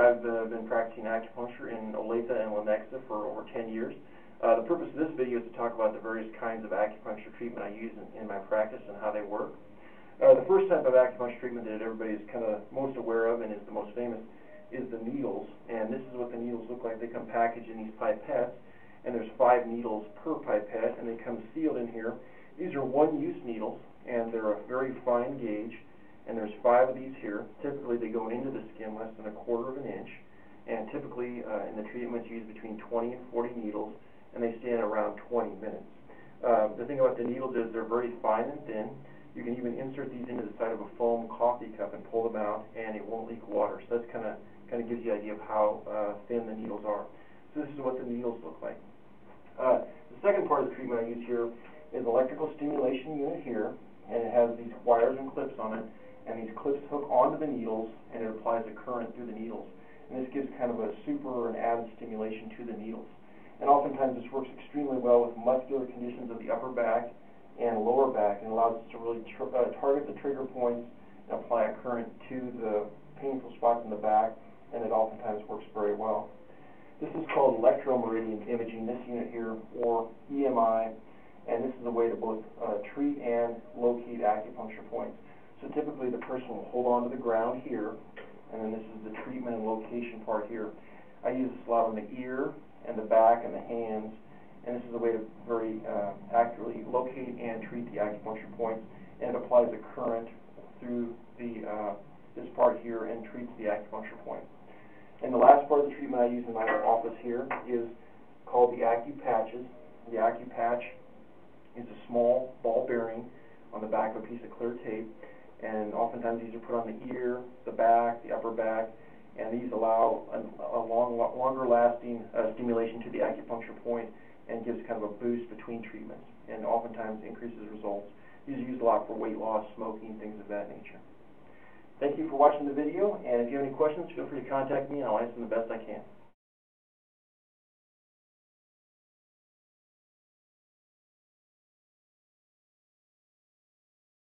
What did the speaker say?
I've been practicing acupuncture in Olathe and Lenexa for over 10 years. The purpose of this video is to talk about the various kinds of acupuncture treatment I use in my practice and how they work. The first type of acupuncture treatment that everybody is kind of most aware of and is the most famous is the needles. And this is what the needles look like. They come packaged in these pipettes, and there's 5 needles per pipette, and they come sealed in here. These are one-use needles, and they're a very fine gauge. And there's 5 of these here. Typically, they go into the skin less than 1/4 of an inch. And typically, in the treatments, use between 20 and 40 needles, and they stay in around 20 minutes. The thing about the needles is they're very fine and thin. You can even insert these into the side of a foam coffee cup and pull them out, and it won't leak water. So that's kind of gives you an idea of how thin the needles are. So this is what the needles look like. The second part of the treatment I use here is an electrical stimulation unit here, and it has these wires and clips on it. And these clips hook onto the needles, and it applies a current through the needles. And this gives kind of a super or an added stimulation to the needles. And oftentimes this works extremely well with muscular conditions of the upper back and lower back, and allows us to really target the trigger points and apply a current to the painful spots in the back, and it oftentimes works very well. This is called electromeridian imaging, this unit here, or EMI, and this is a way to both treat and locate acupuncture points. So typically the person will hold on to the ground here, and then this is the treatment and location part here. I use this a lot on the ear and the back and the hands, and this is a way to very accurately locate and treat the acupuncture points, and it applies a current through this part here and treats the acupuncture point. And the last part of the treatment I use in my office here is called the Acupatches. The Acupatch is a small ball bearing on the back of a piece of clear tape. And oftentimes these are put on the ear, the back, the upper back, and these allow a longer lasting stimulation to the acupuncture point and gives kind of a boost between treatments, and oftentimes increases results. These are used a lot for weight loss, smoking, things of that nature. Thank you for watching the video, and if you have any questions, feel free to contact me and I'll answer them the best I can.